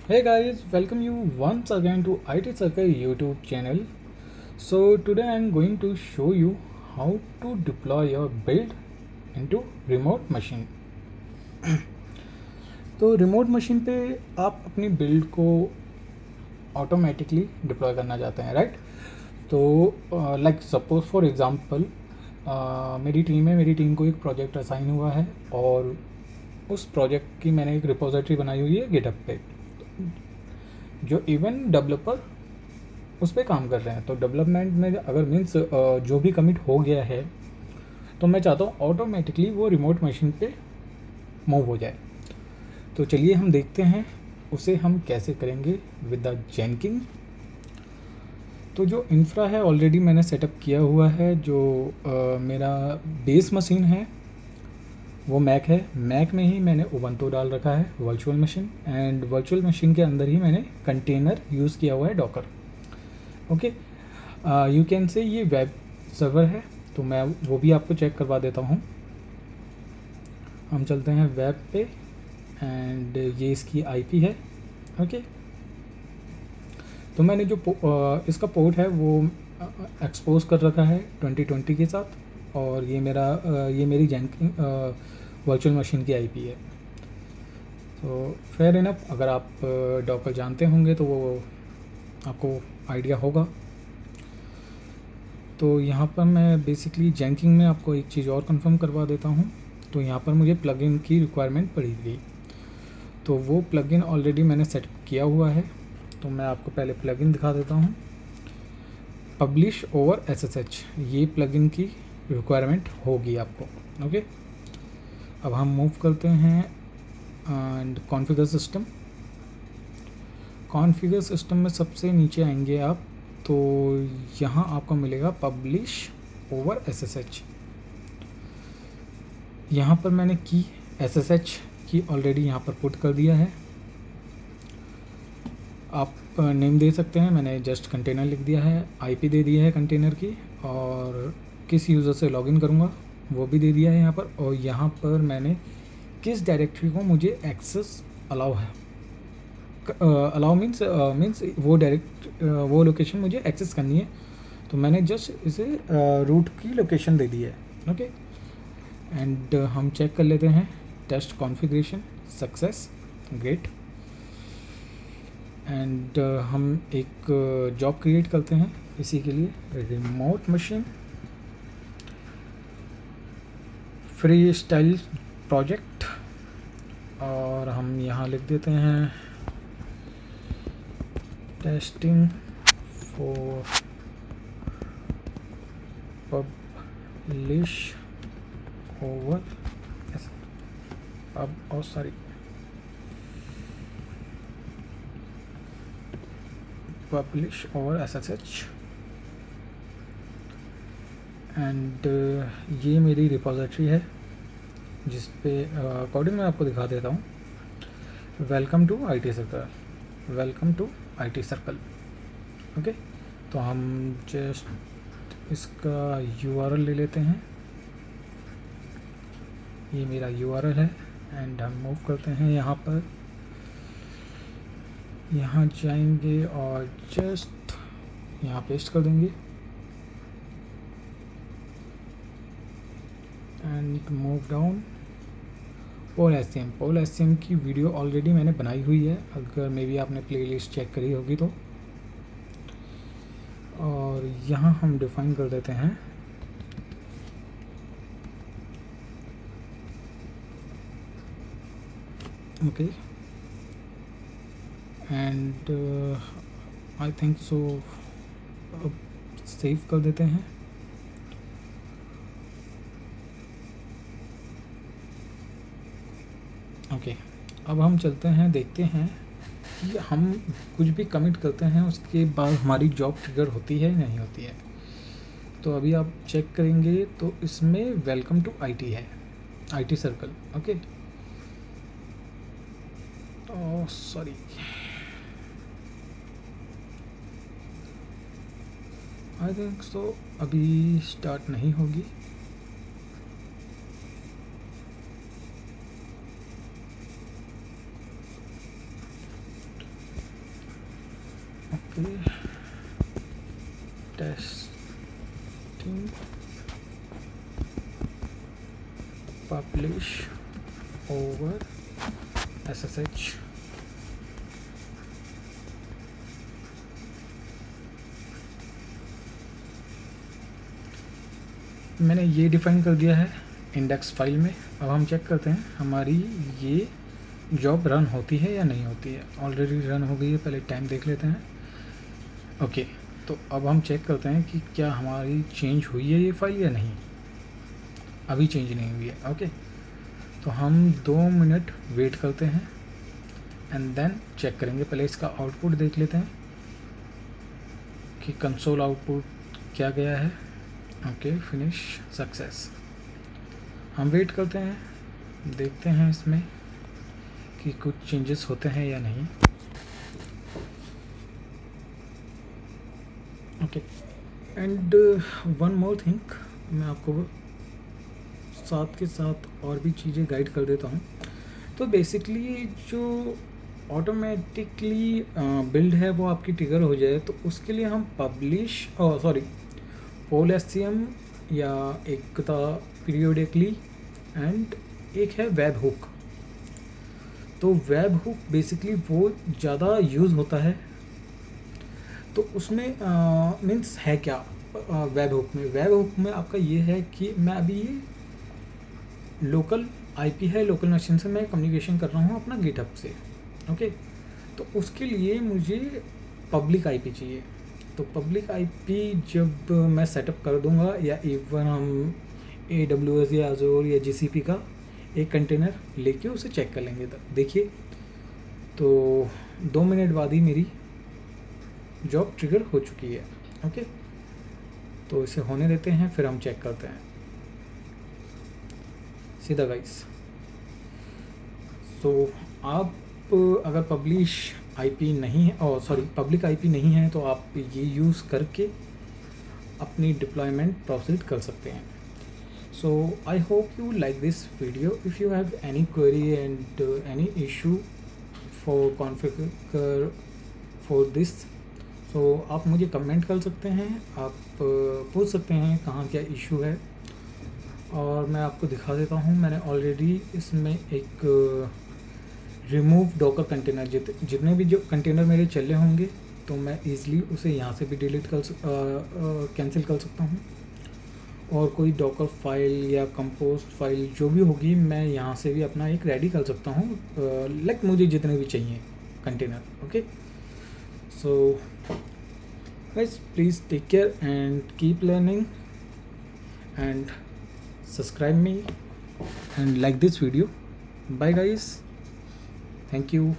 Hey guys, welcome you once again to IT Circle YouTube channel. So today I am going to show you how to deploy your build into remote machine. तो remote machine पे आप अपनी build को automatically deploy करना चाहते हैं, right? तो like suppose for example मेरी टीम को एक प्रोजेक्ट असाइन हुआ है और उस प्रोजेक्ट की मैंने एक रिपोजिटरी बनाई हुई है गिटहब पे, जो इवन डेवलपर उस पर काम कर रहे हैं। तो डेवलपमेंट में अगर मीन्स जो भी कमिट हो गया है तो मैं चाहता हूँ ऑटोमेटिकली वो रिमोट मशीन पे मूव हो जाए। तो चलिए हम देखते हैं उसे हम कैसे करेंगे विद द जेनकिंग। तो जो इंफ्रा है ऑलरेडी मैंने सेटअप किया हुआ है। जो मेरा बेस मशीन है वो मैक है। मैक में ही मैंने उबंटू डाल रखा है virtual machine, and virtual machine के अंदर ही मैंने कंटेनर यूज़ किया हुआ है Docker. Okay, you can say ये वेब सर्वर है, तो मैं वो भी आपको चेक करवा देता हूँ। हम चलते हैं वेब पे एंड ये इसकी आईपी है। ओके, तो मैंने जो इसका पोर्ट है वो एक्सपोज कर रखा है 2020 के साथ, और ये मेरी वर्चुअल मशीन की आईपी है। तो फेयर इनफ, अगर आप डॉकर जानते होंगे तो वो आपको आइडिया होगा। तो यहाँ पर मैं बेसिकली जेनकिंग में आपको एक चीज़ और कंफर्म करवा देता हूँ। तो यहाँ पर मुझे प्लगइन की रिक्वायरमेंट पड़ी थी, तो वो प्लगइन ऑलरेडी मैंने सेट किया हुआ है। तो मैं आपको पहले प्लगइन दिखा देता हूँ। पब्लिश ओवर SSH, ये प्लगइन की रिक्वायरमेंट होगी आपको। ओके, अब हम मूव करते हैं and configure system. Configure system में सबसे नीचे आएंगे आप, तो यहाँ आपको मिलेगा पब्लिश ओवर SSH। यहाँ पर मैंने की SSH की ऑलरेडी यहाँ पर पुट कर दिया है। आप नेम दे सकते हैं, मैंने जस्ट कंटेनर लिख दिया है। आईपी दे दी है कंटेनर की, और किस यूज़र से लॉगिन करूँगा वो भी दे दिया है यहाँ पर। और यहाँ पर मैंने किस डायरेक्टरी को मुझे एक्सेस अलाउ है, अलाउ मीन्स वो लोकेशन मुझे एक्सेस करनी है। तो मैंने जस्ट इसे रूट की लोकेशन दे दी है। ओके, एंड हम चेक कर लेते हैं। Test configuration success, great. And हम एक जॉब क्रिएट करते हैं इसी के लिए, remote machine free style project, और हम यहाँ लिख देते हैं testing for publish over publish over SSH। And ये मेरी रिपोजिटरी है जिस पे अकॉर्डिंग मैं आपको दिखा देता हूँ। Welcome to IT circle, welcome to IT circle. Okay, तो हम जस्ट इसका URL ले लेते हैं। ये मेरा URL है, एंड हम मूव करते हैं यहाँ पर। यहाँ जाएंगे और जस्ट यहाँ पेस्ट कर देंगे and move down. Poll SCM की वीडियो ऑलरेडी मैंने बनाई हुई है, अगर मे बी आपने प्लेलिस्ट चेक करी होगी तो। और यहाँ हम डिफाइन कर देते हैं okay, and I think so अब सेव कर देते हैं। ओके, अब हम चलते हैं, देखते हैं कि हम कुछ भी कमिट करते हैं उसके बाद हमारी जॉब ट्रिगर होती है नहीं होती है। तो अभी आप चेक करेंगे तो इसमें वेलकम टू IT है, IT circle. Okay, sorry, I think so अभी स्टार्ट नहीं होगी। Okay, testing publish over SSH। मैंने ये डिफाइन कर दिया है इंडेक्स फाइल में। अब हम चेक करते हैं हमारी ये जॉब रन होती है या नहीं होती है। ऑलरेडी रन हो गई है, पहले टाइम देख लेते हैं। ओके, तो अब हम चेक करते हैं कि क्या हमारी चेंज हुई है ये फाइल या नहीं। अभी चेंज नहीं हुई है। ओके, तो हम 2 मिनट वेट करते हैं एंड देन चेक करेंगे। पहले इसका आउटपुट देख लेते हैं कि कंसोल आउटपुट क्या गया है। Okay, finish success. हम वेट करते हैं, देखते हैं इसमें कि कुछ चेंजेस होते हैं या नहीं। Okay, and one more thing, मैं आपको साथ के साथ और भी चीज़ें गाइड कर देता हूँ। तो बेसिकली जो ऑटोमेटिकली बिल्ड है वो आपकी ट्रिगर हो जाए, तो उसके लिए हम पब्लिश पोल एससीएम या एक था पीरियोडिकली एंड एक है वेब हुक। तो वेब हुक बेसिकली वो ज़्यादा यूज़ होता है। तो उसमें मीन्स है क्या वेब हुक में आपका ये है कि मैं अभी ये लोकल आईपी है, लोकल मशीन से मैं कम्युनिकेशन कर रहा हूँ अपना गिटहब से। ओके, तो उसके लिए मुझे पब्लिक आईपी चाहिए। तो पब्लिक आईपी जब मैं सेटअप कर दूंगा, या इवन हम AWS या Azure या GCP का एक कंटेनर लेके उसे चेक कर लेंगे। तब देखिए, तो 2 मिनट बाद ही मेरी जॉब ट्रिगर हो चुकी है। ओके, तो इसे होने देते हैं, फिर हम चेक करते हैं सीधा गाइस। सो आप अगर पब्लिक आईपी नहीं है तो आप ये यूज़ करके अपनी डिप्लॉयमेंट प्रोसीड कर सकते हैं। So I hope you like this video. If you have any query and any issue for configure for this, तो आप मुझे कमेंट कर सकते हैं। आप पूछ सकते हैं कहाँ क्या इशू है, और मैं आपको दिखा देता हूँ। मैंने ऑलरेडी इसमें एक रिमूव डॉकर कंटेनर, जितने भी जो कंटेनर मेरे चले होंगे तो मैं ईज़िली उसे यहाँ से भी डिलीट कैंसिल कर सकता हूँ। और कोई डॉकर फाइल या कंपोस्ट फाइल जो भी होगी, मैं यहाँ से भी अपना एक रेडी कर सकता हूँ, लाइक मुझे जितने भी चाहिए container. Okay, so guys, please take care and keep learning and subscribe me and like this video. Bye guys, thank you.